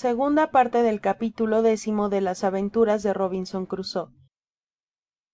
Segunda parte del capítulo 10 de las aventuras de Robinson Crusoe.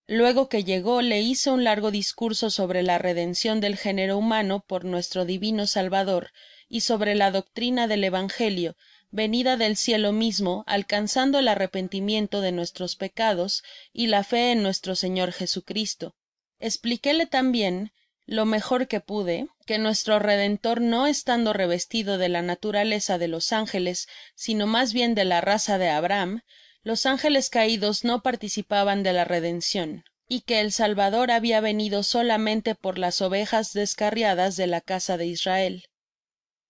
Luego que llegó, le hice un largo discurso sobre la redencion del género humano por nuestro divino salvador y sobre la doctrina del evangelio, venida del cielo mismo, alcanzando el arrepentimiento de nuestros pecados y la fe en nuestro Señor Jesucristo. Expliquéle también, lo mejor que pude, que nuestro Redentor, no estando revestido de la naturaleza de los ángeles, sino más bien de la raza de Abraham, los ángeles caídos no participaban de la redención, y que el Salvador había venido solamente por las ovejas descarriadas de la casa de Israel.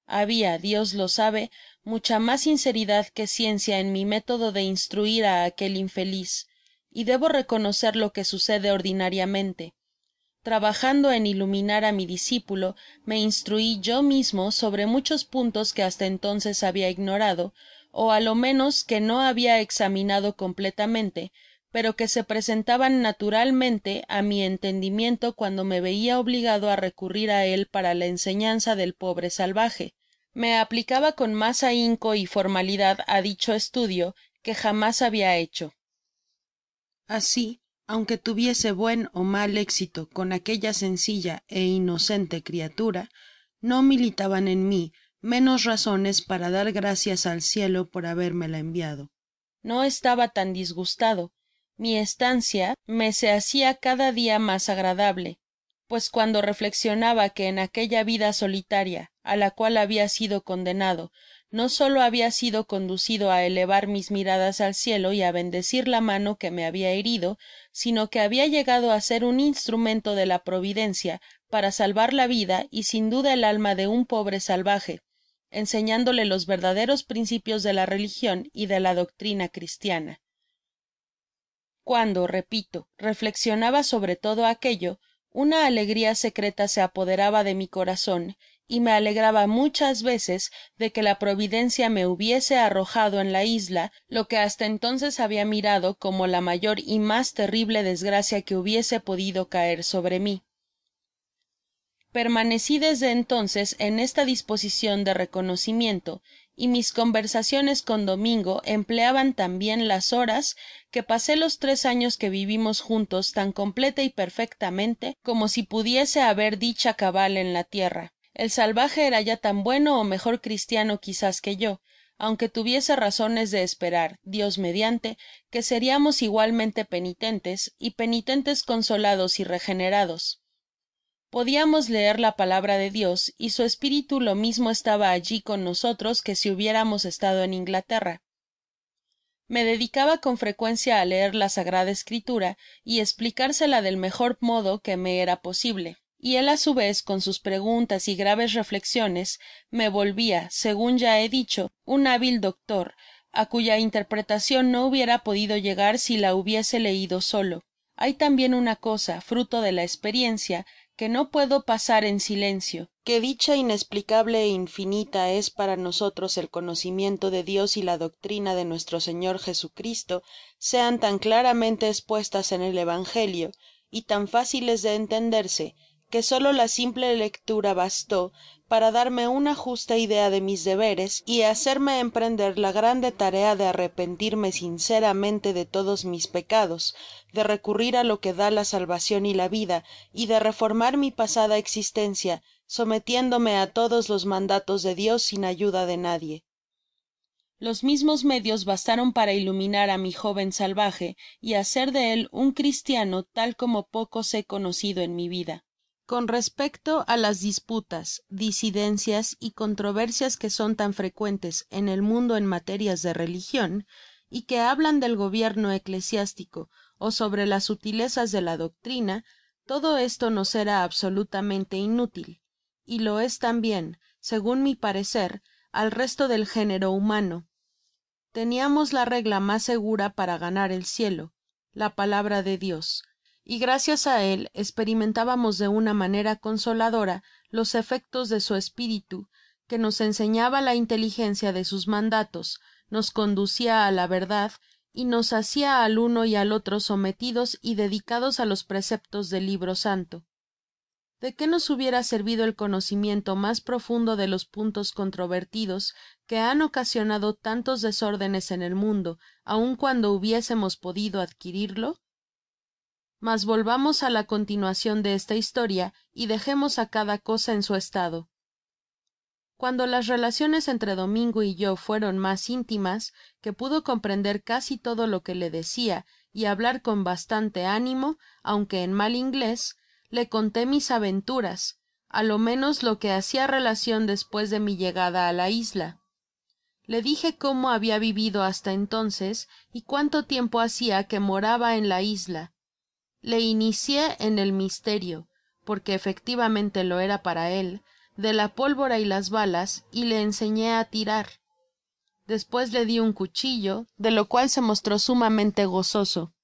Había, Dios lo sabe, mucha más sinceridad que ciencia en mi método de instruir a aquel infeliz, y debo reconocer lo que sucede ordinariamente. Trabajando en iluminar a mi discípulo, me instruí yo mismo sobre muchos puntos que hasta entonces había ignorado, o á lo menos que no había examinado completamente, pero que se presentaban naturalmente á mi entendimiento cuando me veía obligado a recurrir á él para la enseñanza del pobre salvaje. Me aplicaba con más ahinco y formalidad á dicho estudio que jamás había hecho. Así, aunque tuviese buen ó mal éxito con aquella sencilla é inocente criatura, no militaban en mí menos razones para dar gracias al cielo por habérmela enviado. No estaba tan disgustado. Mi estancia me se hacia cada dia mas agradable, pues cuando reflexionaba que en aquella vida solitaria á la cual habia sido condenado, no solo habia sido conducido á elevar mis miradas al cielo y á bendecir la mano que me habia herido, sino que habia llegado á ser un instrumento de la providencia para salvar la vida y sin duda el alma de un pobre salvaje, enseñándole los verdaderos principios de la religion y de la doctrina cristiana. Cuando, repito, reflexionaba sobre todo aquello, una alegria secreta se apoderaba de mi corazon y me alegraba muchas veces de que la providencia me hubiese arrojado en la isla lo que hasta entonces habia mirado como la mayor y mas terrible desgracia que hubiese podido caer sobre mí. Permaneci desde entonces en esta disposicion de reconocimiento, y mis conversaciones con Domingo empleaban tan bien las horas que pasé los 3 años que vivimos juntos tan completa y perfectamente como si pudiese haber dicha cabal en la tierra. El salvaje era ya tan bueno ó mejor cristiano quizás que yo, aunque tuviese razones de esperar, Dios mediante, que seriamos igualmente penitentes, y penitentes consolados y regenerados. Podiamos leer la palabra de Dios, y su espíritu lo mismo estaba allí con nosotros que si hubiéramos estado en Inglaterra. Me dedicaba con frecuencia á leer la sagrada escritura y explicársela del mejor modo que me era posible, y él á su vez con sus preguntas y graves reflexiones me volvia, segun ya he dicho, un hábil doctor, á cuya interpretacion no hubiera podido llegar si la hubiese leido solo. Hay tambien una cosa, fruto de la experiencia, que no puedo pasar en silencio, que dicha inexplicable é infinita es para nosotros el conocimiento de Dios y la doctrina de nuestro Señor Jesucristo sean tan claramente expuestas en el evangelio y tan fáciles de entenderse, que solo la simple lectura bastó para darme una justa idea de mis deberes y hacerme emprender la grande tarea de arrepentirme sinceramente de todos mis pecados, de recurrir á lo que da la salvacion y la vida, y de reformar mi pasada existencia, sometiéndome á todos los mandatos de Dios sin ayuda de nadie. Los mismos medios bastaron para iluminar á mi joven salvaje y hacer de él un cristiano tal como pocos he conocido en mi vida. Con respecto á las disputas, disidencias y controversias que son tan frecuentes en el mundo en materias de religion, y que hablan del gobierno eclesiástico ó sobre las sutilezas de la doctrina, todo esto nos era absolutamente inútil, y lo es tambien, segun mi parecer, al resto del género humano. Teniamos la regla mas segura para ganar el cielo, la palabra de Dios, y gracias á él experimentábamos de una manera consoladora los efectos de su espíritu, que nos enseñaba la inteligencia de sus mandatos, nos conducia á la verdad y nos hacia al uno y al otro sometidos y dedicados á los preceptos del libro santo. ¿De qué nos hubiera servido el conocimiento más profundo de los puntos controvertidos que han ocasionado tantos desórdenes en el mundo, aun cuando hubiésemos podido adquirirlo? Mas volvamos á la continuación de esta historia y dejemos á cada cosa en su estado. Cuando las relaciones entre Domingo y yo fueron más íntimas, que pudo comprender casi todo lo que le decia y hablar con bastante ánimo, aunque en mal inglés, le conté mis aventuras, á lo menos lo que hacia relacion despues de mi llegada á la isla. Le dije cómo habia vivido hasta entonces y cuánto tiempo hacia que moraba en la isla. Le inicié en el misterio, porque efectivamente lo era para él, de la pólvora y las balas, y le enseñé a tirar. Despues le di un cuchillo, de lo cual se mostró sumamente gozoso.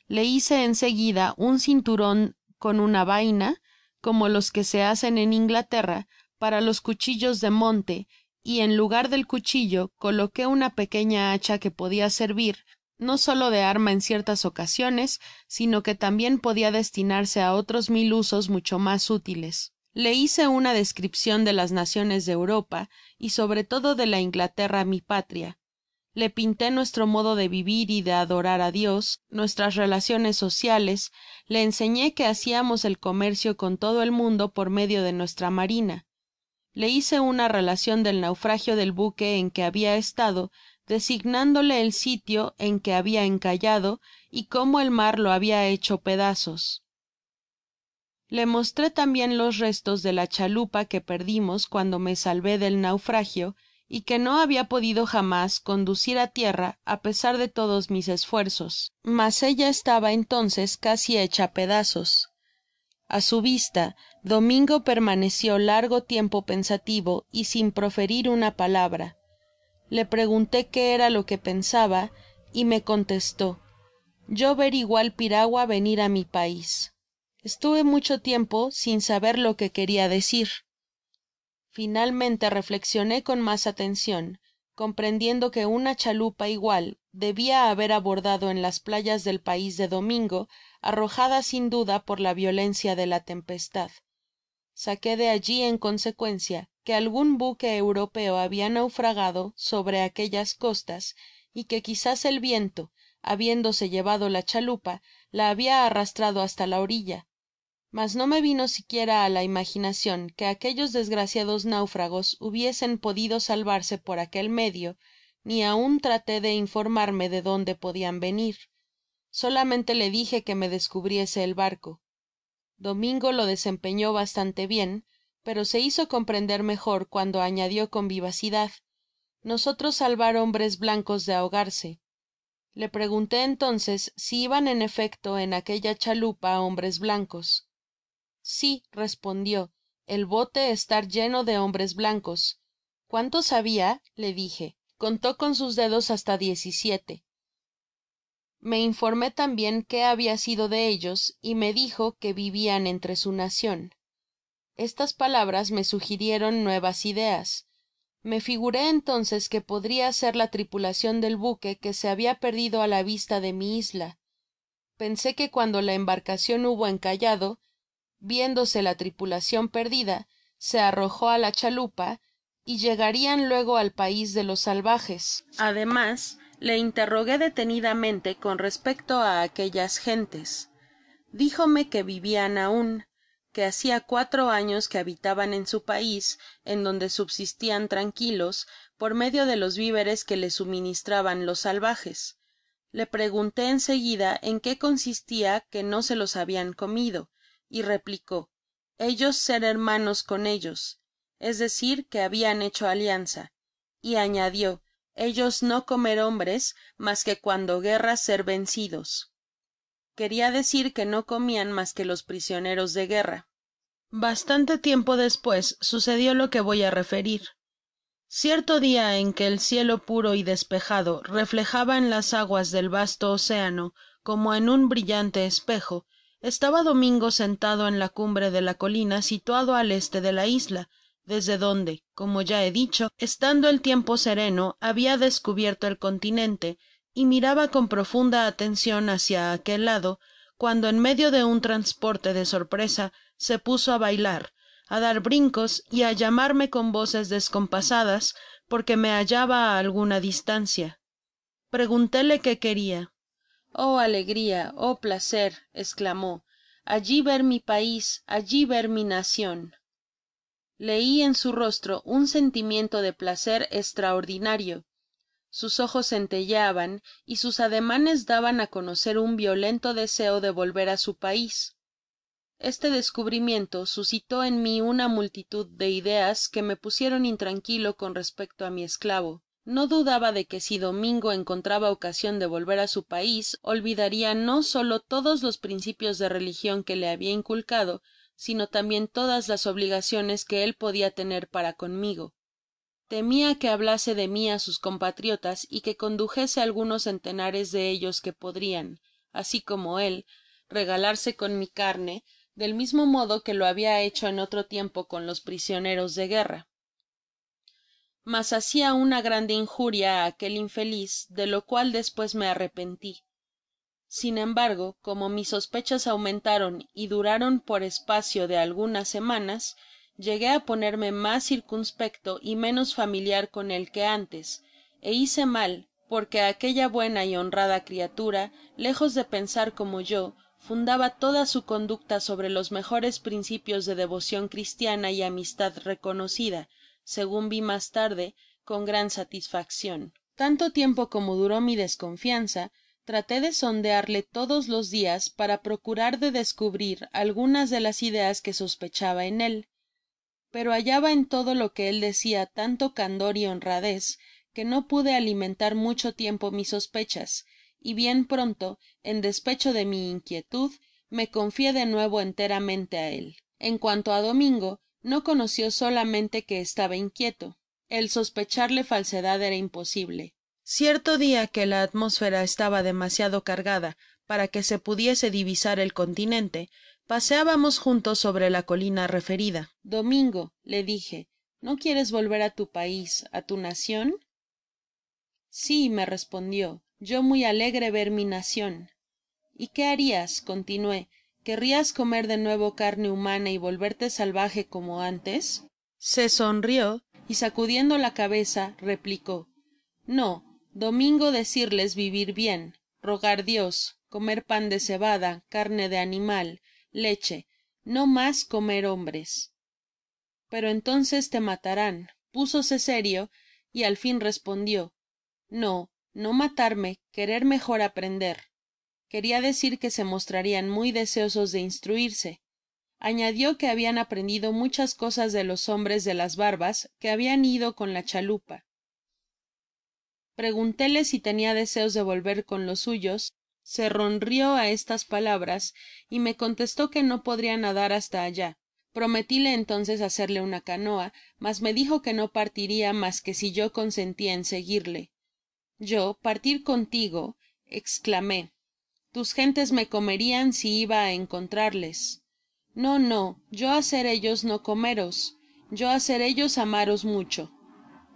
Le hice en seguida un cinturon con una vaina, como los que se hacen en Inglaterra para los cuchillos de monte, y en lugar del cuchillo coloqué una pequeña hacha que podia servir no solo de arma en ciertas ocasiones, sino que tambien podia destinarse á otros 1000 usos mucho mas útiles. Le hice una descripcion de las naciones de Europa y sobre todo de la Inglaterra mi patria. Le pinté nuestro modo de vivir y de adorar á Dios, nuestras relaciones sociales, le enseñé que haciamos el comercio con todo el mundo por medio de nuestra marina. Le hice una relacion del naufragio del buque en que habia estado, designándole el sitio en que habia encallado y cómo el mar lo habia hecho pedazos. Le mostré tambien los restos de la chalupa que perdimos cuando me salvé del naufragio y que no habia podido jamás conducir á tierra á pesar de todos mis esfuerzos, mas ella estaba entonces casi hecha pedazos. A su vista, Domingo permaneció largo tiempo pensativo y sin proferir una palabra. Le pregunté qué era lo que pensaba y me contestó: yo ver igual piragua venir á mi país. Estuve mucho tiempo sin saber lo que queria decir. Finalmente reflexioné con mas atencion, comprendiendo que una chalupa igual debia haber abordado en las playas del pais de Domingo, arrojada sin duda por la violencia de la tempestad. Saqué de allí en consecuencia que algun buque europeo habia naufragado sobre aquellas costas y que quizás el viento, habiéndose llevado la chalupa, la habia arrastrado hasta la orilla. Mas no me vino siquiera á la imaginacion que aquellos desgraciados náufragos hubiesen podido salvarse por aquel medio, ni aun traté de informarme de donde podian venir. Solamente le dije que me descubriese el barco. Domingo lo desempeñó bastante bien, pero se hizo comprender mejor cuando añadió con vivacidad: nosotros salvar hombres blancos de ahogarse. Le pregunté entonces si iban en efecto en aquella chalupa hombres blancos. Sí, respondió, el bote estar lleno de hombres blancos. ¿Cuántos habia? Le dije. Contó con sus dedos hasta 17. Me informé tambien qué habia sido de ellos y me dijo que vivian entre su nacion. Estas palabras me sugirieron nuevas ideas. Me figuré entonces que podria ser la tripulacion del buque que se habia perdido á la vista de mi isla. Pensé que cuando la embarcacion hubo encallado, viéndose la tripulacion perdida, se arrojó á la chalupa y llegarian luego al pais de los salvajes. Además, le interrogué detenidamente con respecto á aquellas gentes. Díjome que vivian aun, que hacia 4 años que habitaban en su pais, en donde subsistian tranquilos por medio de los víveres que les suministraban los salvajes. Le pregunté en seguida en qué consistia que no se los habian comido, y replicó: ellos ser hermanos con ellos, es decir, que habian hecho alianza, y añadió: ellos no comer hombres mas que cuando guerra ser vencidos. Queria decir que no comian mas que los prisioneros de guerra. Bastante tiempo despues sucedió lo que voy á referir. Cierto dia en que el cielo puro y despejado reflejaba en las aguas del vasto océano como en un brillante espejo, estaba Domingo sentado en la cumbre de la colina situado al este de la isla, desde donde, como ya he dicho, estando el tiempo sereno, habia descubierto el continente, y miraba con profunda atencion hacia aquel lado, cuando en medio de un transporte de sorpresa se puso a bailar, a dar brincos y a llamarme con voces descompasadas porque me hallaba a alguna distancia. Preguntéle qué queria. Oh alegria, oh placer, esclamó, allí ver mi pais, allí ver mi nacion. Leí en su rostro un sentimiento de placer estraordinario. Sus ojos centelleaban y sus ademanes daban á conocer un violento deseo de volver á su pais. Este descubrimiento suscitó en mí una multitud de ideas que me pusieron intranquilo con respecto á mi esclavo. No dudaba de que si Domingo encontraba ocasion de volver á su pais, olvidaria no solo todos los principios de religion que le habia inculcado, sino tambien todas las obligaciones que él podia tener para conmigo. Temia que hablase de mí á sus compatriotas y que condujese algunos centenares de ellos que podrian, así como él, regalarse con mi carne, del mismo modo que lo habia hecho en otro tiempo con los prisioneros de guerra. Mas hacia una grande injuria á aquel infeliz, de lo cual despues me arrepenti. Sin embargo, como mis sospechas aumentaron y duraron por espacio de algunas semanas, llegué á ponerme mas circunspecto y menos familiar con él que antes, é hice mal, porque aquella buena y honrada criatura, lejos de pensar como yo, fundaba toda su conducta sobre los mejores principios de devocion cristiana y amistad reconocida, segun vi mas tarde, con gran satisfaccion. Tanto tiempo como duró mi desconfianza, traté de sondearle todos los dias para procurar de descubrir algunas de las ideas que sospechaba en él, pero hallaba en todo lo que él decia tanto candor y honradez que no pude alimentar mucho tiempo mis sospechas, y bien pronto, en despecho de mi inquietud, me confié de nuevo enteramente á él. En cuanto á Domingo, no conoció solamente que estaba inquieto. El sospecharle falsedad era imposible. Cierto dia que la atmósfera estaba demasiado cargada para que se pudiese divisar el continente, paseábamos juntos sobre la colina referida. Domingo, le dije, ¿no quieres volver á tu pais, á tu nacion? Sí, me respondió, yo muy alegre ver mi nacion. ¿Y qué harias? Continué, ¿querrias comer de nuevo carne humana y volverte salvaje como antes? Se sonrió y sacudiendo la cabeza replicó, no, Domingo decirles vivir bien, rogar Dios, comer pan de cebada, carne de animal, leche, no mas comer hombres. Pero entonces te matarán. Púsose serio y al fin respondió, no, no matarme, querer mejor aprender. Queria decir que se mostrarian muy deseosos de instruirse. Añadió que habian aprendido muchas cosas de los hombres de las barbas que habian ido con la chalupa. Preguntéle si tenia deseos de volver con los suyos, se ronrió á estas palabras y me contestó que no podria nadar hasta allá. Prometile entonces hacerle una canoa, mas me dijo que no partiria mas que si yo consentia en seguirle. Yo partir contigo, exclamé, tus gentes me comerian si iba á encontrarles. No, no, yo hacer ellos no comeros, yo hacer ellos amaros mucho.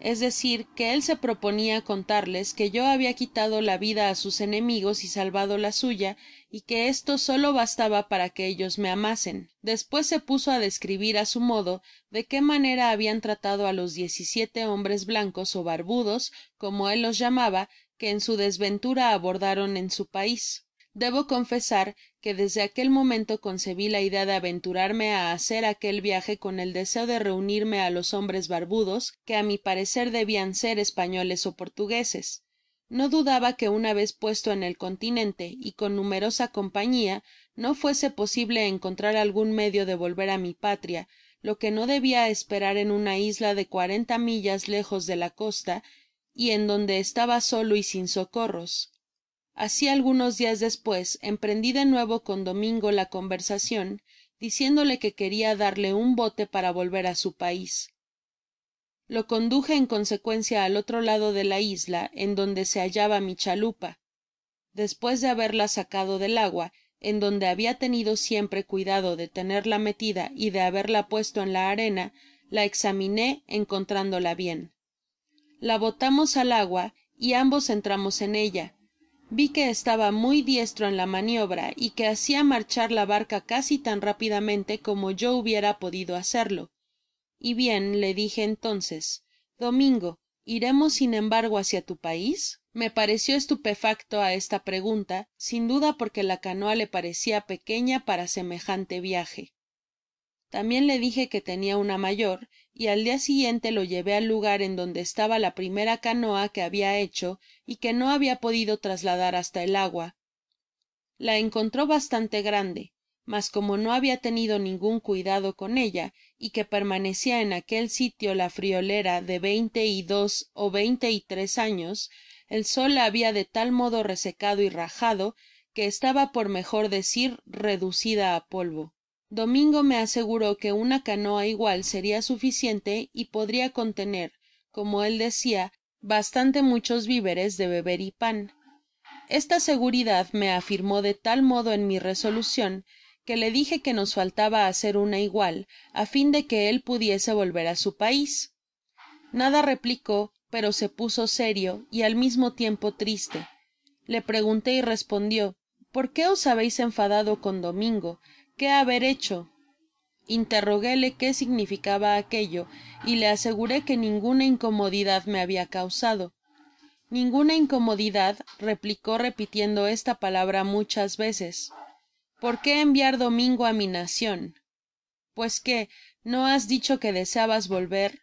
Es decir, que él se proponia contarles que yo habia quitado la vida á sus enemigos y salvado la suya, y que esto solo bastaba para que ellos me amasen. Despues se puso á describir á su modo de qué manera habian tratado á los 17 hombres blancos ó barbudos, como él los llamaba, que en su desventura abordaron en su pais. Debo confesar que desde aquel momento concebi la idea de aventurarme á hacer aquel viaje con el deseo de reunirme á los hombres barbudos, que á mi parecer debian ser españoles ó portugueses. No dudaba que una vez puesto en el continente y con numerosa compañia, no fuese posible encontrar algun medio de volver á mi patria, lo que no debia esperar en una isla de 40 millas lejos de la costa, y en donde estaba solo y sin socorros. Así algunos dias despues emprendi de nuevo con Domingo la conversacion, diciéndole que queria darle un bote para volver á su pais. Lo conduje en consecuencia al otro lado de la isla, en donde se hallaba mi chalupa. Despues de haberla sacado del agua, en donde habia tenido siempre cuidado de tenerla metida y de haberla puesto en la arena, la examiné encontrándola bien. La botamos al agua y ambos entramos en ella. Vi que estaba muy diestro en la maniobra y que hacia marchar la barca casi tan rápidamente como yo hubiera podido hacerlo. Y bien, le dije entonces: Domingo, ¿iremos sin embargo hacia tu país? Me pareció estupefacto á esta pregunta, sin duda porque la canoa le parecia pequeña para semejante viaje. También le dije que tenia una mayor, y al dia siguiente lo llevé al lugar en donde estaba la primera canoa que habia hecho y que no habia podido trasladar hasta el agua. La encontró bastante grande, mas como no habia tenido ningun cuidado con ella y que permanecia en aquel sitio la friolera de 22 ó 23 años, el sol la habia de tal modo resecado y rajado que estaba, por mejor decir, reducida á polvo. Domingo me aseguró que una canoa igual seria suficiente y podria contener, como él decia, bastante muchos víveres de beber y pan. Esta seguridad me afirmó de tal modo en mi resolucion que le dije que nos faltaba hacer una igual á fin de que él pudiese volver á su pais. Nada replicó, pero se puso serio y al mismo tiempo triste. Le pregunté y respondió: ¿Por qué os habeis enfadado con Domingo? ¿Qué haber hecho? Interroguéle qué significaba aquello y le aseguré que ninguna incomodidad me habia causado. Ninguna incomodidad, replicó repitiendo esta palabra muchas veces. ¿Por qué enviar Domingo á mi nacion? Pues qué, ¿no has dicho que deseabas volver?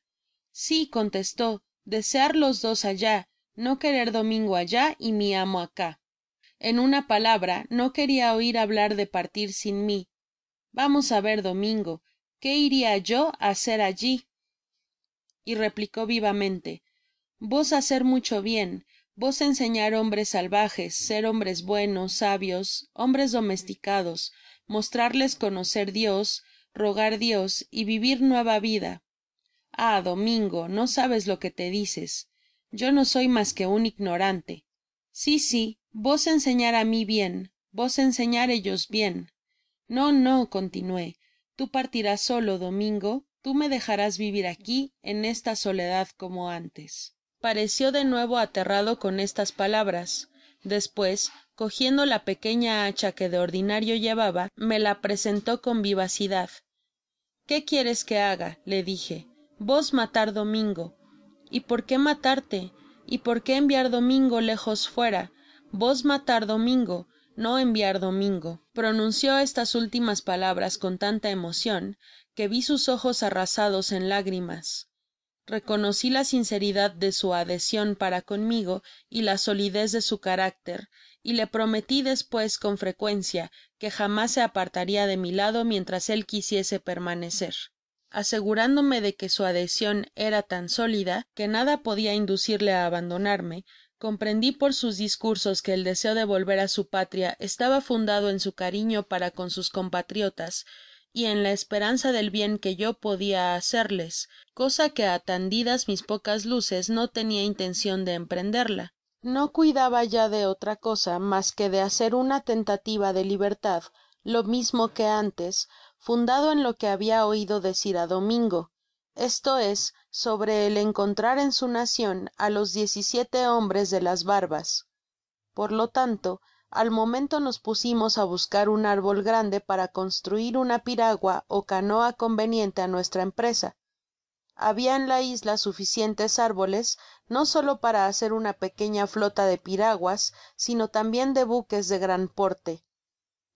Sí, contestó, desear los dos allá, no querer Domingo allá y mi amo acá. En una palabra, no queria oir hablar de partir sin mí. Vamos á ver, Domingo, ¿qué iria yo á hacer allí? Y replicó vivamente: vos hacer mucho bien, vos enseñar hombres salvajes, ser hombres buenos, sabios, hombres domesticados, mostrarles conocer Dios, rogar Dios y vivir nueva vida. Ah, Domingo, no sabes lo que te dices. Yo no soy mas que un ignorante. Sí, vos enseñar á mí bien, vos enseñar ellos bien. No, continué, tú partirás solo, Domingo, tú me dejarás vivir aquí en esta soledad como antes. Pareció de nuevo aterrado con estas palabras. Después, cogiendo la pequeña hacha que de ordinario llevaba, me la presentó con vivacidad. ¿Qué quieres que haga? Le dije. Vos matar Domingo. ¿Y por qué matarte? ¿Y por qué enviar Domingo lejos fuera? Vos matar Domingo, no enviar Domingo. Pronunció estas últimas palabras con tanta emocion que vi sus ojos arrasados en lágrimas. Reconocí la sinceridad de su adhesion para conmigo y la solidez de su carácter, y le prometí despues con frecuencia que jamás se apartaria de mi lado mientras él quisiese permanecer. Asegurándome de que su adhesion era tan sólida que nada podia inducirle á abandonarme, comprendi por sus discursos que el deseo de volver á su patria estaba fundado en su cariño para con sus compatriotas y en la esperanza del bien que yo podia hacerles, cosa que atendidas mis pocas luces no tenia intencion de emprenderla. No cuidaba ya de otra cosa mas que de hacer una tentativa de libertad, lo mismo que antes, fundado en lo que habia oido decir á Domingo, esto es, sobre el encontrar en su nacion á los 17 hombres de las barbas. Por lo tanto, al momento nos pusimos á buscar un árbol grande para construir una piragua ó canoa conveniente á nuestra empresa. Habia en la isla suficientes árboles no solo para hacer una pequeña flota de piraguas, sino tambien de buques de gran porte.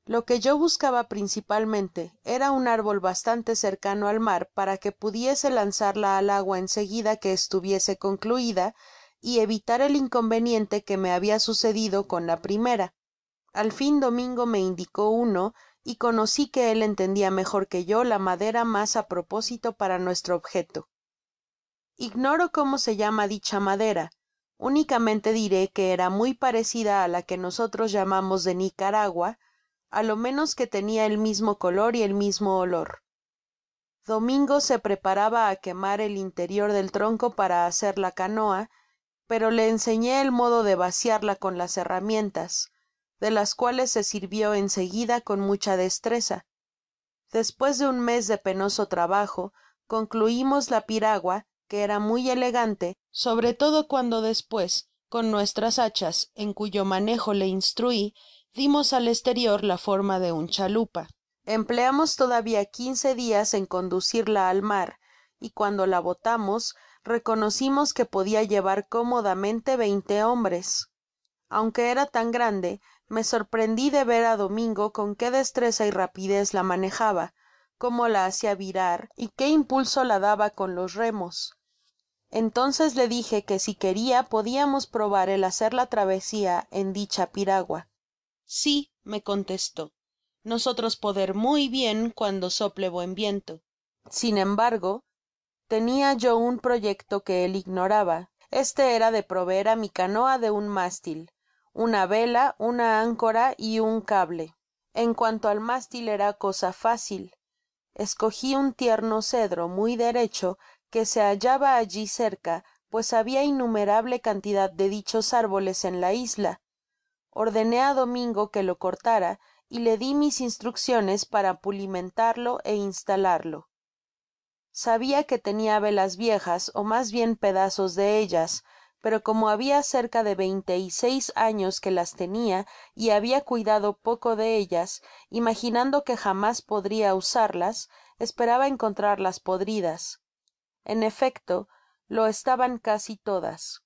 Lo que yo buscaba principalmente era un árbol bastante cercano al mar para que pudiese lanzarla al agua en seguida que estuviese concluida y evitar el inconveniente que me habia sucedido con la primera. Al fin Domingo me indicó uno y conoci que él entendia mejor que yo la madera mas á propósito para nuestro objeto. Ignoro cómo se llama dicha madera, únicamente diré que era muy parecida á la que nosotros llamamos de Nicaragua, á lo menos que tenia el mismo color y el mismo olor. Domingo se preparaba á quemar el interior del tronco para hacer la canoa, pero le enseñé el modo de vaciarla con las herramientas, de las cuales se sirvió en seguida con mucha destreza. Despues de un mes de penoso trabajo, concluimos la piragua, que era muy elegante, sobre todo cuando despues, con nuestras hachas, en cuyo manejo le instrui, dimos al esterior la forma de un chalupa. Empleamos todavia 15 dias en conducirla al mar, y cuando la botamos reconocimos que podia llevar cómodamente 20 hombres. Aunque era tan grande, me sorprendi de ver á Domingo con qué destreza y rapidez la manejaba, cómo la hacia virar y qué impulso la daba con los remos. Entonces le dije que si queria podiamos probar el hacer la travesia en dicha piragua. Sí, me contestó, nosotros poder muy bien cuando sople buen viento. Sin embargo, tenia yo un proyecto que él ignoraba. Este era de proveer á mi canoa de un mástil, una vela, una áncora y un cable. En cuanto al mástil era cosa fácil. Escogi un tierno cedro muy derecho que se hallaba allí cerca, pues habia innumerable cantidad de dichos árboles en la isla. Ordené á Domingo que lo cortara y le di mis instrucciones para pulimentarlo e instalarlo. Sabia que tenia velas viejas, o mas bien pedazos de ellas, pero como habia cerca de 26 años que las tenia y habia cuidado poco de ellas, imaginando que jamás podria usarlas, esperaba encontrarlas podridas. En efecto, lo estaban casi todas.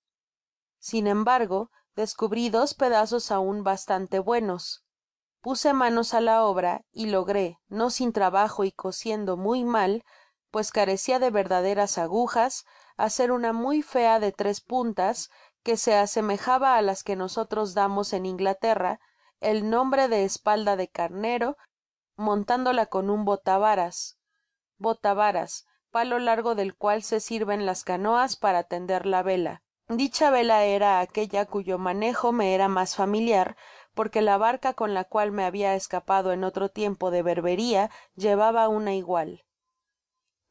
Sin embargo, descubri 2 pedazos aun bastante buenos. Puse manos á la obra y logré, no sin trabajo y cosiendo muy mal, pues carecia de verdaderas agujas, hacer una muy fea de 3 puntas, que se asemejaba á las que nosotros damos en Inglaterra, el nombre de espalda de carnero, montándola con un botavaras, palo largo del cual se sirven las canoas para tender la vela. Dicha vela era aquella cuyo manejo me era mas familiar, porque la barca con la cual me habia escapado en otro tiempo de berberia llevaba una igual.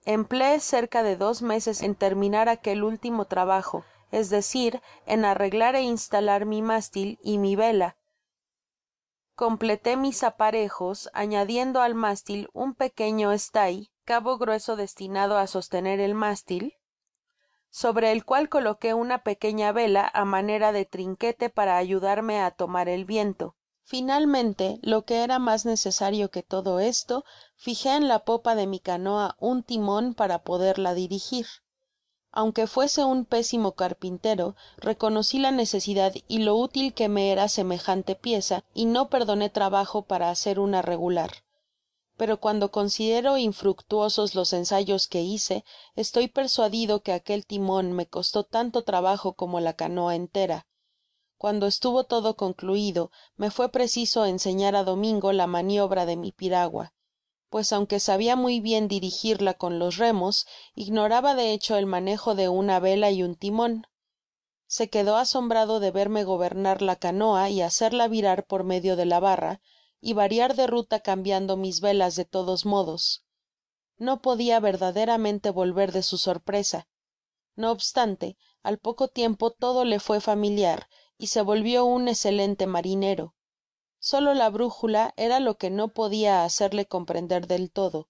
Empleé cerca de 2 meses en terminar aquel último trabajo, es decir, en arreglar e instalar mi mástil y mi vela. Completé mis aparejos, añadiendo al mástil un pequeño estay, cabo grueso destinado a sostener el mástil, sobre el cual coloqué una pequeña vela á manera de trinquete para ayudarme á tomar el viento. Finalmente, lo que era mas necesario que todo esto, fijé en la popa de mi canoa un timon para poderla dirigir. Aunque fuese un pésimo carpintero, reconocí la necesidad y lo útil que me era semejante pieza, y no perdoné trabajo para hacer una regular. Pero cuando considero infructuosos los ensayos que hice, estoy persuadido que aquel timon me costó tanto trabajo como la canoa entera. Cuando estuvo todo concluido, me fué preciso enseñar á Domingo la maniobra de mi piragua, pues aunque sabia muy bien dirigirla con los remos, ignoraba de hecho el manejo de una vela y un timon. Se quedó asombrado de verme gobernar la canoa y hacerla virar por medio de la barra, y variar de ruta cambiando mis velas de todos modos. No podia verdaderamente volver de su sorpresa. No obstante, al poco tiempo todo le fué familiar y se volvió un escelente marinero. Solo la brújula era lo que no podia hacerle comprender del todo,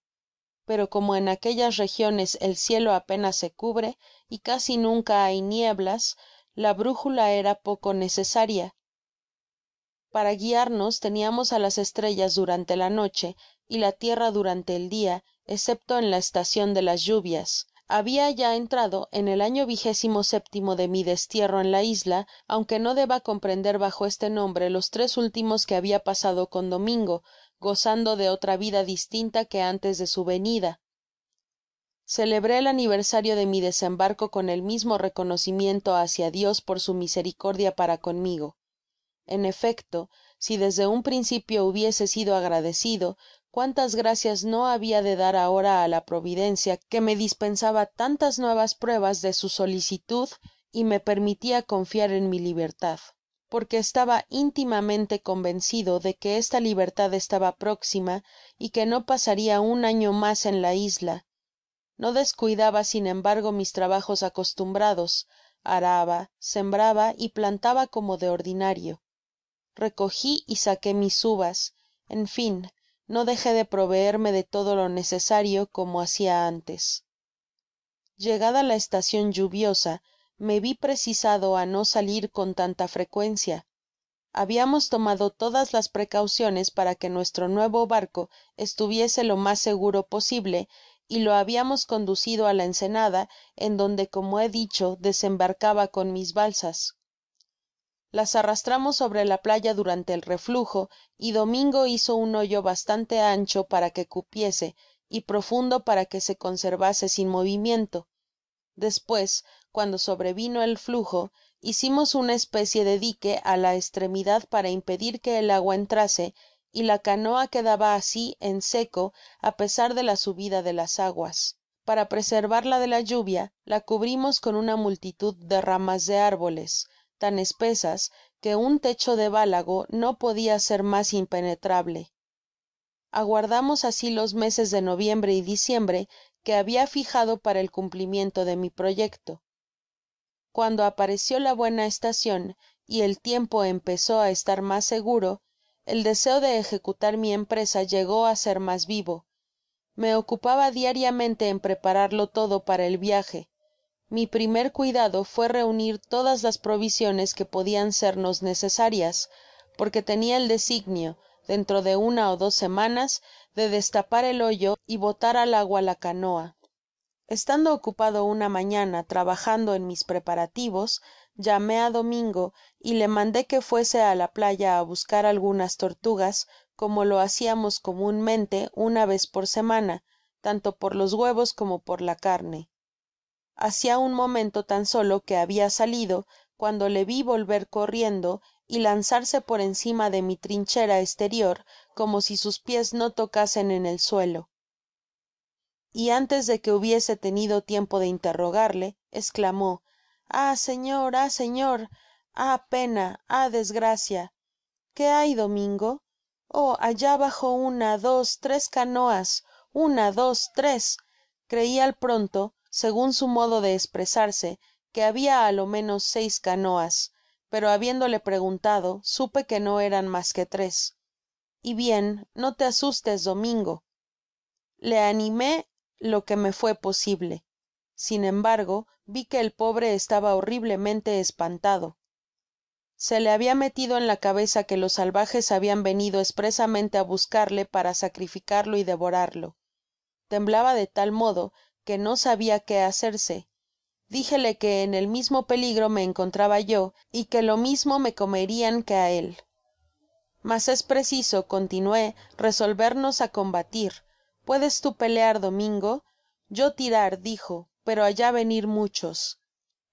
pero como en aquellas regiones el cielo apenas se cubre y casi nunca hay nieblas, la brújula era poco necesaria. Para guiarnos teniamos á las estrellas durante la noche y la tierra durante el dia, excepto en la estacion de las lluvias. Habia ya entrado en el año 27º de mi destierro en la isla, aunque no deba comprender bajo este nombre los 3 últimos que habia pasado con Domingo, gozando de otra vida distinta que antes de su venida. Celebré el aniversario de mi desembarco con el mismo reconocimiento hacia Dios por su misericordia para conmigo. En efecto, si desde un principio hubiese sido agradecido, cuántas gracias no habia de dar ahora á la providencia que me dispensaba tantas nuevas pruebas de su solicitud y me permitia confiar en mi libertad, porque estaba íntimamente convencido de que esta libertad estaba próxima y que no pasaria un año mas en la isla. No descuidaba sin embargo mis trabajos acostumbrados, araba, sembraba y plantaba como de ordinario. Recogí y saqué mis uvas, en fin, no dejé de proveerme de todo lo necesario como hacia antes. Llegada la estacion lluviosa, me vi precisado á no salir con tanta frecuencia. Habiamos tomado todas las precauciones para que nuestro nuevo barco estuviese lo mas seguro posible y lo habiamos conducido á la ensenada, en donde, como he dicho, desembarcaba con mis balsas. Las arrastramos sobre la playa durante el reflujo, y Domingo hizo un hoyo bastante ancho para que cupiese y profundo para que se conservase sin movimiento. Despues, cuando sobrevino el flujo, hicimos una especie de dique á la estremidad para impedir que el agua entrase, y la canoa quedaba así en seco á pesar de la subida de las aguas. Para preservarla de la lluvia, la cubrimos con una multitud de ramas de árboles, tan espesas que un techo de bálago no podia ser mas impenetrable. Aguardamos así los meses de noviembre y diciembre que habia fijado para el cumplimiento de mi proyecto. Cuando apareció la buena estacion y el tiempo empezó á estar mas seguro, el deseo de ejecutar mi empresa llegó á ser mas vivo. Me ocupaba diariamente en prepararlo todo para el viaje. Mi primer cuidado fué reunir todas las provisiones que podian sernos necesarias, porque tenia el designio, dentro de 1 ó 2 semanas, de destapar el hoyo y botar al agua la canoa. Estando ocupado una mañana trabajando en mis preparativos, llamé á Domingo y le mandé que fuese á la playa á buscar algunas tortugas, como lo haciamos comunmente una vez por semana, tanto por los huevos como por la carne. Hacia un momento tan solo que habia salido, cuando le vi volver corriendo y lanzarse por encima de mi trinchera esterior como si sus pies no tocasen en el suelo. Y antes de que hubiese tenido tiempo de interrogarle, exclamó: ah señor, ah pena, ah desgracia. ¿Qué hay, Domingo? Oh, allá abajo 1, 2, 3 canoas, 1, 2, 3. Creí al pronto, segun su modo de espresarse, que habia á lo menos 6 canoas, pero habiéndole preguntado, supe que no eran mas que 3. Y bien, no te asustes, Domingo. Le animé lo que me fué posible. Sin embargo, vi que el pobre estaba horriblemente espantado. Se le habia metido en la cabeza que los salvajes habian venido espresamente á buscarle para sacrificarlo y devorarlo. Temblaba de tal modo que no sabia qué hacerse. Dijele que en el mismo peligro me encontraba yo, y que lo mismo me comerian que á él. Mas es preciso, continué, resolvernos á combatir. ¿Puedes tú pelear, Domingo? Yo tirar, dijo, pero allá venir muchos.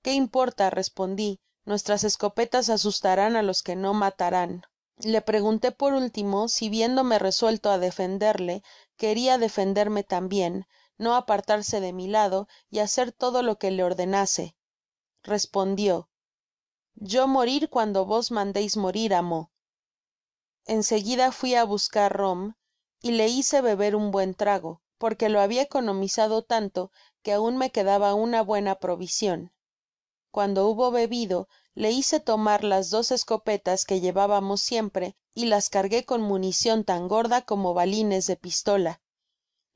¿Qué importa? Respondí, nuestras escopetas asustarán á los que no matarán. Le pregunté por último si, viéndome resuelto á defenderle, queria defenderme tambien, no apartarse de mi lado y hacer todo lo que le ordenase. Respondió: yo morir cuando vos mandeis morir, amo. En seguida fui á buscar rom y le hice beber un buen trago, porque lo habia economizado tanto que aun me quedaba una buena provision. Cuando hubo bebido, le hice tomar las 2 escopetas que llevábamos siempre y las cargué con municion tan gorda como balines de pistola.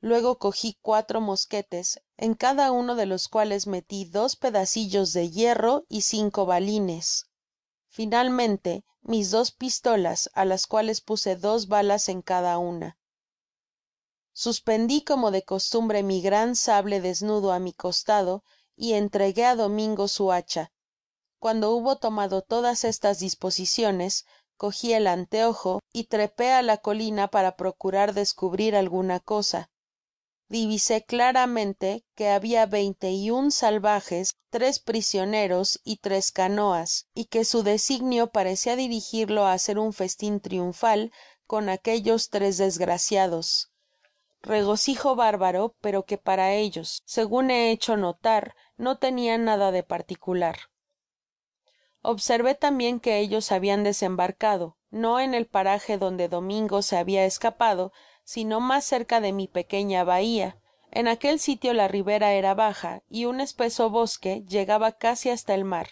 Luego cogí 4 mosquetes, en cada uno de los cuales metí 2 pedacillos de hierro y 5 balines. Finalmente, mis 2 pistolas, á las cuales puse 2 balas en cada una. Suspendí como de costumbre mi gran sable desnudo á mi costado y entregué á Domingo su hacha. Cuando hubo tomado todas estas disposiciones, cogí el anteojo y trepé á la colina para procurar descubrir alguna cosa. Divisé claramente que habia 21 salvajes, 3 prisioneros y 3 canoas, y que su designio parecia dirigirlo á hacer un festin triunfal con aquellos 3 desgraciados. Regocijo bárbaro, pero que para ellos, segun he hecho notar, no tenia nada de particular. Observé tambien que ellos habian desembarcado, no en el paraje donde Domingo se habia escapado, sino mas cerca de mi pequeña bahia. En aquel sitio la ribera era baja y un espeso bosque llegaba casi hasta el mar.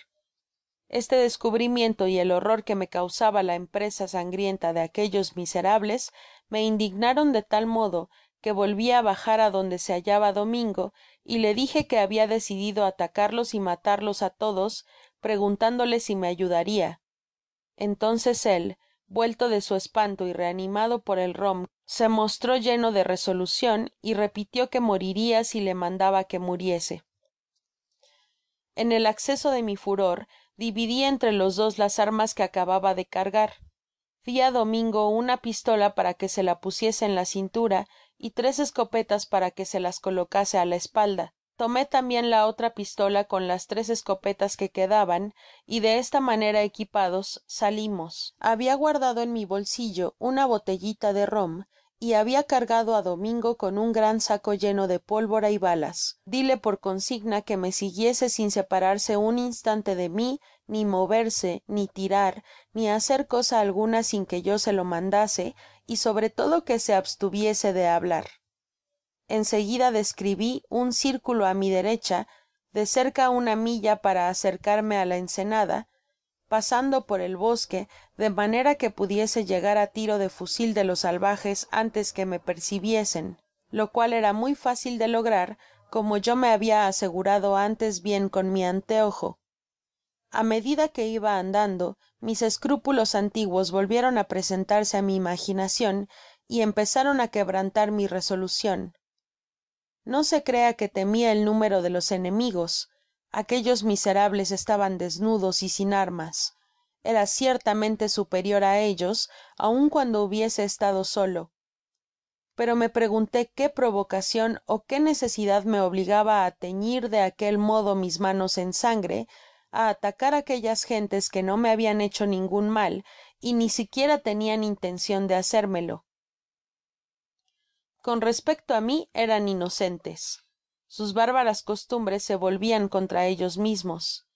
Este descubrimiento y el horror que me causaba la empresa sangrienta de aquellos miserables me indignaron de tal modo que volvia á bajar á donde se hallaba Domingo, y le dije que habia decidido atacarlos y matarlos á todos, preguntándole si me ayudaria. Entonces él, vuelto de su espanto y reanimado por el rom, se mostró lleno de resolucion y repitió que moriria si le mandaba que muriese. En el acceso de mi furor, dividi entre los dos las armas que acababa de cargar. Di á Domingo una pistola para que se la pusiese en la cintura y 3 escopetas para que se las colocase á la espalda. Tomé tambien la otra pistola con las 3 escopetas que quedaban, y de esta manera equipados salimos. Habia guardado en mi bolsillo una botellita de rom y habia cargado á Domingo con un gran saco lleno de pólvora y balas. Dile por consigna que me siguiese sin separarse un instante de mí, ni moverse, ni tirar, ni hacer cosa alguna sin que yo se lo mandase, y sobre todo que se abstuviese de hablar. En seguida describi un círculo á mi derecha, de cerca 1 milla, para acercarme á la ensenada, pasando por el bosque, de manera que pudiese llegar á tiro de fusil de los salvajes antes que me percibiesen, lo cual era muy fácil de lograr, como yo me habia asegurado antes bien con mi anteojo. A medida que iba andando, mis escrúpulos antiguos volvieron á presentarse á mi imaginacion y empezaron á quebrantar mi resolucion. No se crea que temia el número de los enemigos. Aquellos miserables estaban desnudos y sin armas. Era ciertamente superior á ellos, aun cuando hubiese estado solo. Pero me pregunté qué provocacion ó qué necesidad me obligaba á teñir de aquel modo mis manos en sangre, á atacar aquellas gentes que no me habian hecho ningun mal y ni siquiera tenian intencion de hacérmelo. Con respecto á mí, eran inocentes. Sus bárbaras costumbres se volvian contra ellos mismos.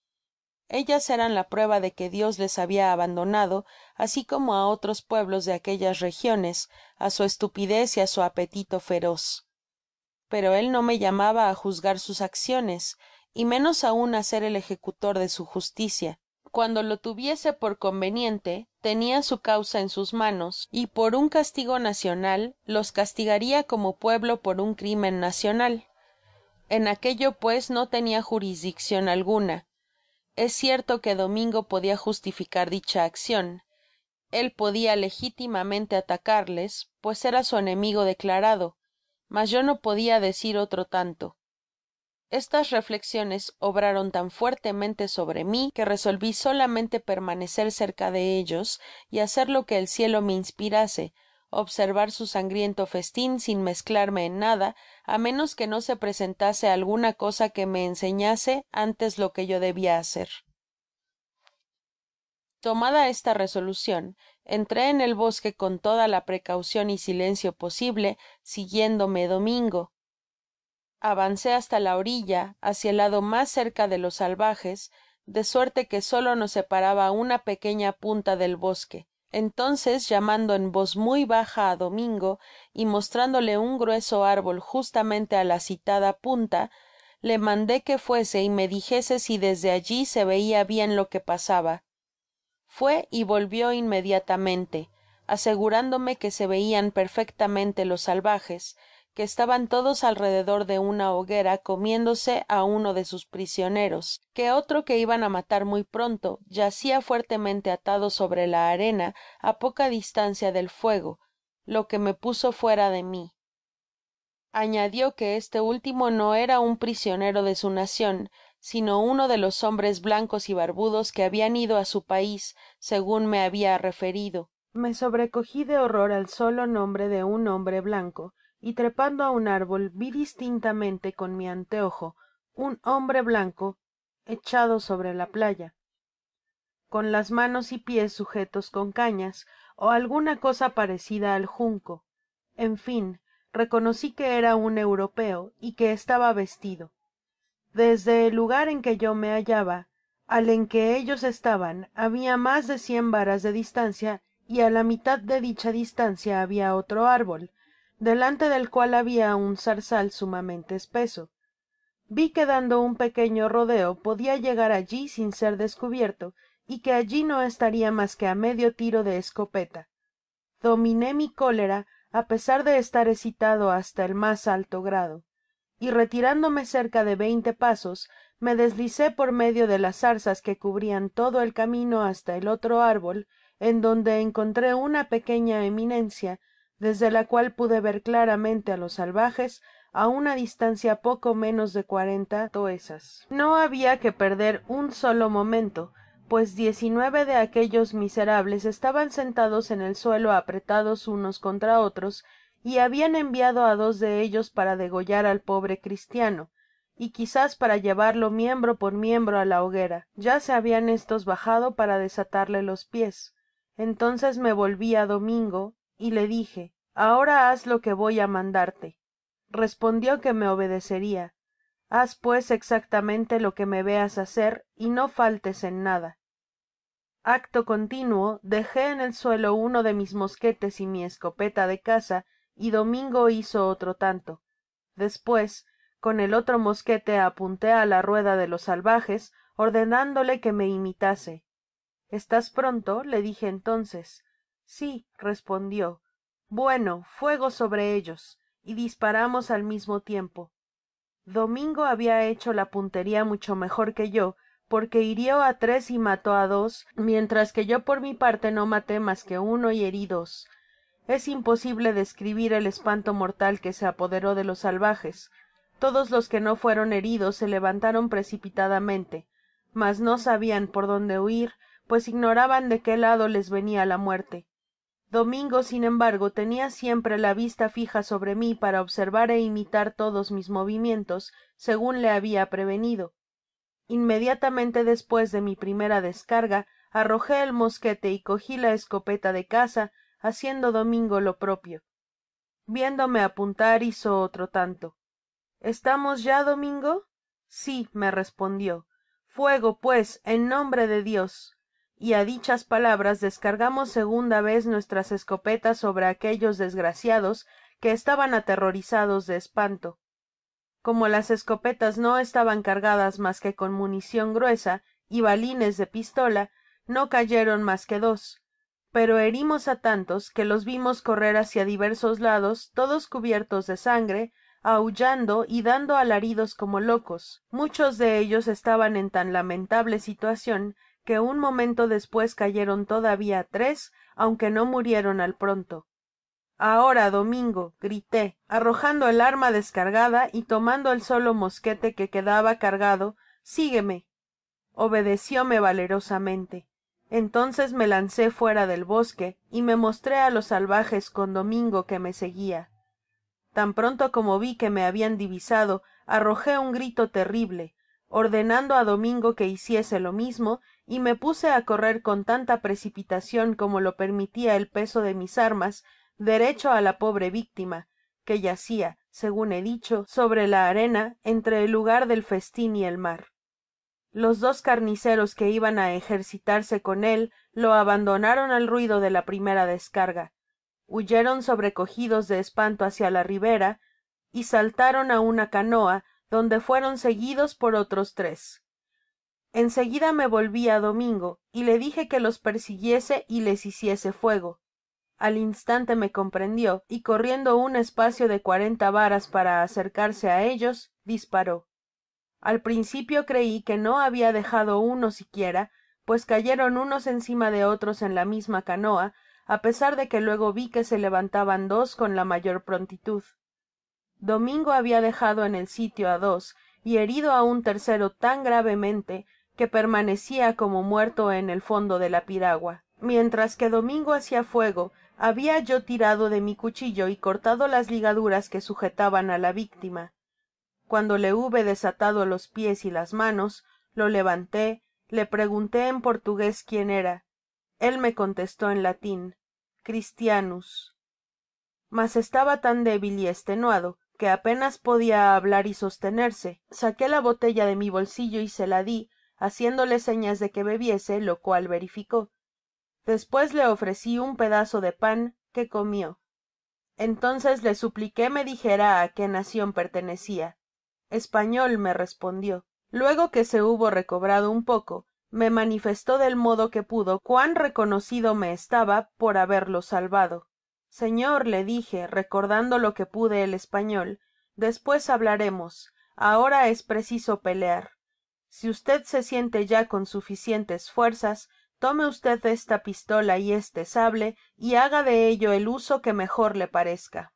Ellas eran la prueba de que Dios les habia abandonado, así como á otros pueblos de aquellas regiones, á su estupidez y á su apetito feroz. Pero él no me llamaba á juzgar sus acciones, y menos aun á ser el ejecutor de su justicia. Cuando lo tuviese por conveniente, tenia su causa en sus manos, y por un castigo nacional los castigaria como pueblo por un crimen nacional. En aquello pues no tenia jurisdiccion alguna. Es cierto que Domingo podia justificar dicha accion. Él podia legítimamente atacarles, pues era su enemigo declarado, mas yo no podia decir otro tanto. Estas reflexiones obraron tan fuertemente sobre mí que resolvi solamente permanecer cerca de ellos y hacer lo que el cielo me inspirase, observar su sangriento festin sin mezclarme en nada, á menos que no se presentase alguna cosa que me enseñase antes lo que yo debia hacer. Tomada esta resolucion, entré en el bosque con toda la precaucion y silencio posible, siguiéndome Domingo. Avancé hasta la orilla, hacia el lado mas cerca de los salvajes, de suerte que solo nos separaba una pequeña punta del bosque. Entonces, llamando en voz muy baja á Domingo y mostrándole un grueso árbol justamente á la citada punta, le mandé que fuese y me dijese si desde allí se veia bien lo que pasaba. Fué y volvió inmediatamente, asegurándome que se veian perfectamente los salvajes, que estaban todos alrededor de una hoguera comiéndose á uno de sus prisioneros, que otro que iban á matar muy pronto yacia fuertemente atado sobre la arena á poca distancia del fuego, lo que me puso fuera de mí. Añadió que este último no era un prisionero de su nacion, sino uno de los hombres blancos y barbudos que habian ido á su pais, segun me habia referido. Me sobrecogi de horror al solo nombre de un hombre blanco, y trepando á un árbol vi distintamente con mi anteojo un hombre blanco echado sobre la playa, con las manos y pies sujetos con cañas ó alguna cosa parecida al junco. En fin, reconocí que era un europeo y que estaba vestido. Desde el lugar en que yo me hallaba al en que ellos estaban habia mas de 100 varas de distancia, y á la mitad de dicha distancia habia otro árbol, delante del cual habia un zarzal sumamente espeso. Vi que dando un pequeño rodeo podia llegar allí sin ser descubierto, y que allí no estaria mas que á medio tiro de escopeta. Dominé mi cólera a pesar de estar excitado hasta el más alto grado, y retirándome cerca de 20 pasos, me deslicé por medio de las zarzas que cubrían todo el camino hasta el otro árbol, en donde encontré una pequeña eminencia, desde la cual pude ver claramente á los salvajes á una distancia poco menos de 40 toesas. No había que perder un solo momento, pues 19 de aquellos miserables estaban sentados en el suelo apretados unos contra otros, y habian enviado á 2 de ellos para degollar al pobre cristiano, y quizás para llevarlo miembro por miembro á la hoguera. Ya se habian éstos bajado para desatarle los pies. Entonces me volví á Domingo y le dije: ahora haz lo que voy á mandarte. Respondió que me obedeceria. Haz pues exactamente lo que me veas hacer, y no faltes en nada. Acto continuo dejé en el suelo uno de mis mosquetes y mi escopeta de caza, y Domingo hizo otro tanto. Después, con el otro mosquete apunté á la rueda de los salvajes, ordenándole que me imitase. ¿Estás pronto?, le dije entonces. Sí, respondió. Bueno, fuego sobre ellos, y disparamos al mismo tiempo. Domingo había hecho la puntería mucho mejor que yo, porque hirió á 3 y mató á 2, mientras que yo por mi parte no maté más que 1 y herí 2. Es imposible describir el espanto mortal que se apoderó de los salvajes. Todos los que no fueron heridos se levantaron precipitadamente, mas no sabian por dónde huir, pues ignoraban de qué lado les venia la muerte. Domingo, sin embargo, tenia siempre la vista fija sobre mí para observar e imitar todos mis movimientos, segun le habia prevenido. Inmediatamente despues de mi primera descarga, arrojé el mosquete y cogí la escopeta de caza, haciendo Domingo lo propio. Viéndome apuntar, hizo otro tanto. ¿Estamos ya, Domingo? Sí, me respondió. Fuego, pues, en nombre de Dios. Y á dichas palabras descargamos segunda vez nuestras escopetas sobre aquellos desgraciados que estaban aterrorizados de espanto. Como las escopetas no estaban cargadas mas que con munición gruesa y balines de pistola, no cayeron mas que 2, pero herimos á tantos que los vimos correr hacia diversos lados, todos cubiertos de sangre, aullando y dando alaridos como locos. Muchos de ellos estaban en tan lamentable situacion que un momento despues cayeron todavía 3, aunque no murieron al pronto. Ahora, Domingo, grité, arrojando el arma descargada y tomando el solo mosquete que quedaba cargado, sígueme. Obedecióme valerosamente. Entonces me lancé fuera del bosque y me mostré á los salvajes con Domingo que me seguia. Tan pronto como vi que me habian divisado, arrojé un grito terrible, ordenando á Domingo que hiciese lo mismo, y me puse á correr con tanta precipitacion como lo permitia el peso de mis armas, derecho á la pobre víctima, que yacia, segun he dicho, sobre la arena, entre el lugar del festin y el mar. Los 2 carniceros que iban á ejercitarse con él lo abandonaron al ruido de la primera descarga, huyeron sobrecogidos de espanto hacia la ribera y saltaron á una canoa, donde fueron seguidos por otros 3. En seguida me volví á Domingo y le dije que los persiguiese y les hiciese fuego. Al instante me comprendió, y corriendo un espacio de 40 varas para acercarse á ellos, disparó. Al principio creí que no habia dejado uno siquiera, pues cayeron unos encima de otros en la misma canoa, a pesar de que luego vi que se levantaban 2 con la mayor prontitud. Domingo habia dejado en el sitio á 2 y herido á un tercero tan gravemente que permanecia como muerto en el fondo de la piragua. Mientras que Domingo hacia fuego, habia yo tirado de mi cuchillo y cortado las ligaduras que sujetaban á la víctima. Cuando le hube desatado los pies y las manos, lo levanté, le pregunté en portugués quién era. Él me contestó en latin: Christianus. Mas estaba tan débil y extenuado que apenas podia hablar y sostenerse. Saqué la botella de mi bolsillo y se la di, haciéndole señas de que bebiese, lo cual verificó. Después le ofrecí un pedazo de pan, que comió. Entonces le supliqué me dijera á qué nacion pertenecia. Español, me respondió. Luego que se hubo recobrado un poco, me manifestó del modo que pudo cuán reconocido me estaba por haberlo salvado. Señor, le dije, recordando lo que pude el español, después hablaremos, ahora es preciso pelear. Si usted se siente ya con suficientes fuerzas, tome usted esta pistola y este sable y haga de ello el uso que mejor le parezca.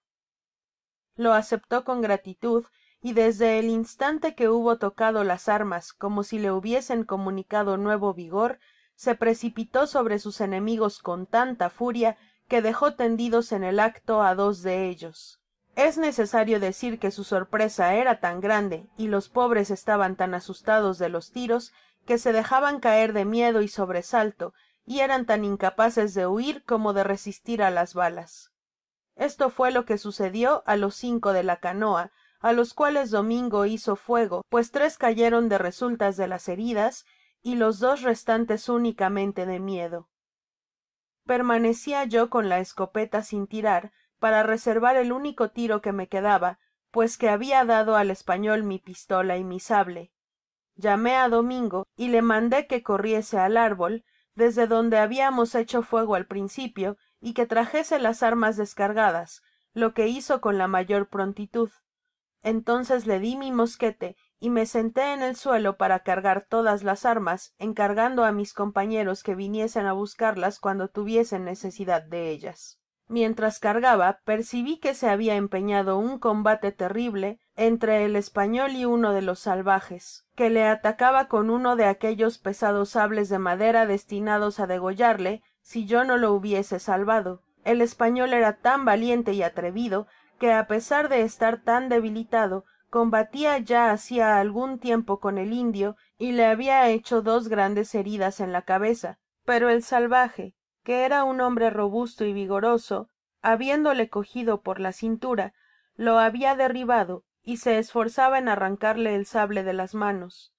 Lo aceptó con gratitud, y desde el instante que hubo tocado las armas como si le hubiesen comunicado nuevo vigor, se precipitó sobre sus enemigos con tanta furia que dejó tendidos en el acto a 2 de ellos. Es necesario decir que su sorpresa era tan grande y los pobres estaban tan asustados de los tiros que se dejaban caer de miedo y sobresalto, y eran tan incapaces de huir como de resistir a las balas. Esto fue lo que sucedió a los 5 de la canoa, a los cuales Domingo hizo fuego, pues 3 cayeron de resultas de las heridas y los 2 restantes únicamente de miedo. Permanecía yo con la escopeta sin tirar, para reservar el único tiro que me quedaba, pues que había dado al español mi pistola y mi sable. Llamé a Domingo y le mandé que corriese al árbol, desde donde habíamos hecho fuego al principio, y que trajese las armas descargadas, lo que hizo con la mayor prontitud. Entonces le di mi mosquete y me senté en el suelo para cargar todas las armas, encargando a mis compañeros que viniesen a buscarlas cuando tuviesen necesidad de ellas. Mientras cargaba, percibí que se había empeñado un combate terrible entre el español y uno de los salvajes, que le atacaba con uno de aquellos pesados sables de madera destinados a degollarle si yo no lo hubiese salvado. El español era tan valiente y atrevido que, a pesar de estar tan debilitado, combatía ya hacía algún tiempo con el indio y le había hecho 2 grandes heridas en la cabeza, pero el salvaje, que era un hombre robusto y vigoroso, habiéndole cogido por la cintura, lo había derribado y se esforzaba en arrancarle el sable de las manos.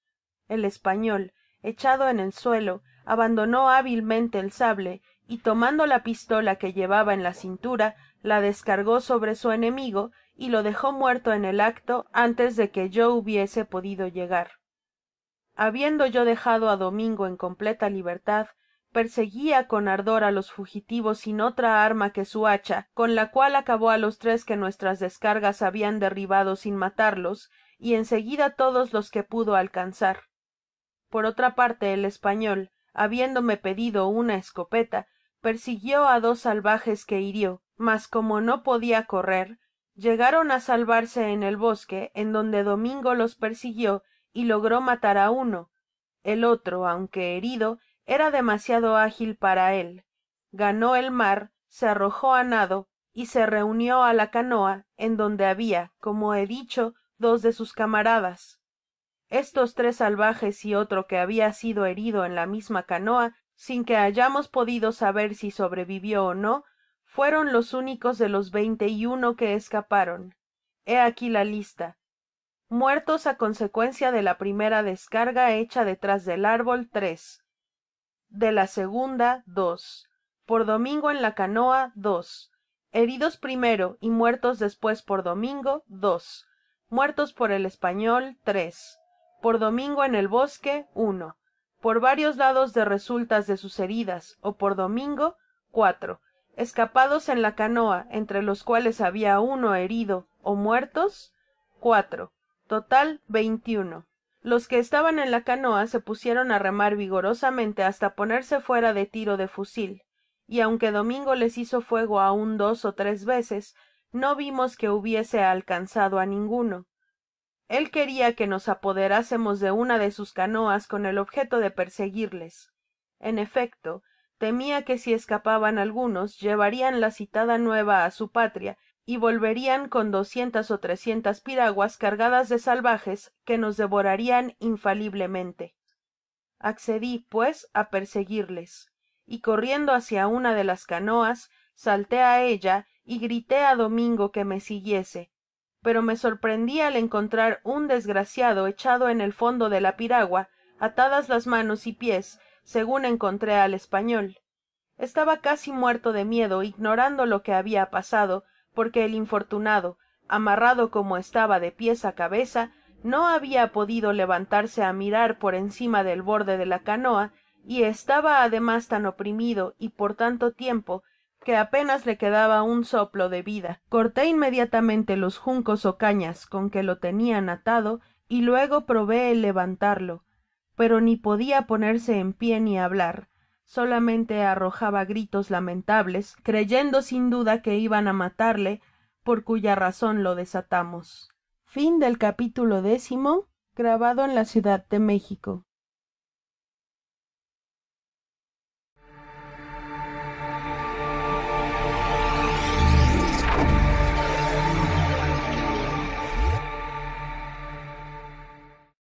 El español, echado en el suelo, abandonó hábilmente el sable y, tomando la pistola que llevaba en la cintura, la descargó sobre su enemigo y lo dejó muerto en el acto antes de que yo hubiese podido llegar. Habiendo yo dejado a Domingo en completa libertad, perseguía con ardor a los fugitivos sin otra arma que su hacha, con la cual acabó a los 3 que nuestras descargas habían derribado sin matarlos, y enseguida todos los que pudo alcanzar. Por otra parte, el español, habiéndome pedido una escopeta, persiguió a 2 salvajes que hirió, mas como no podía correr, llegaron a salvarse en el bosque, en donde Domingo los persiguió y logró matar a uno. El otro, aunque herido, era demasiado ágil para él. Ganó el mar, se arrojó a nado y se reunió a la canoa, en donde había, como he dicho, 2 de sus camaradas. Estos 3 salvajes y otro que había sido herido en la misma canoa, sin que hayamos podido saber si sobrevivió o no, fueron los únicos de los 21 que escaparon. He aquí la lista. Muertos a consecuencia de la primera descarga hecha detrás del árbol, 3. De la segunda, 2. Por Domingo en la canoa, 2. Heridos primero y muertos después por Domingo, 2. Muertos por el español, 3. Por Domingo en el bosque, 1. Por varios lados de resultas de sus heridas, o por Domingo, 4. Escapados en la canoa, entre los cuales había 1 herido, o muertos, 4. Total, 21. Los que estaban en la canoa se pusieron a remar vigorosamente hasta ponerse fuera de tiro de fusil, y aunque Domingo les hizo fuego aún 2 o 3 veces, no vimos que hubiese alcanzado a ninguno. Él quería que nos apoderásemos de una de sus canoas con el objeto de perseguirles. En efecto, temía que si escapaban algunos, llevarían la citada nueva a su patria, y volverían con 200 o 300 piraguas cargadas de salvajes que nos devorarían infaliblemente. Accedí, pues, a perseguirles, y corriendo hacia una de las canoas, salté a ella y grité a Domingo que me siguiese, pero me sorprendí al encontrar un desgraciado echado en el fondo de la piragua, atadas las manos y pies, según encontré al español. Estaba casi muerto de miedo, ignorando lo que había pasado, porque el infortunado, amarrado como estaba de pies a cabeza, no había podido levantarse a mirar por encima del borde de la canoa, y estaba además tan oprimido y por tanto tiempo que apenas le quedaba un soplo de vida. Corté inmediatamente los juncos ó cañas con que lo tenian atado y luego probé el levantarlo, pero ni podia ponerse en pié ni hablar, solamente arrojaba gritos lamentables, creyendo sin duda que iban á matarle, por cuya razon lo desatamos. Capítulo 10. En la Ciudad de México.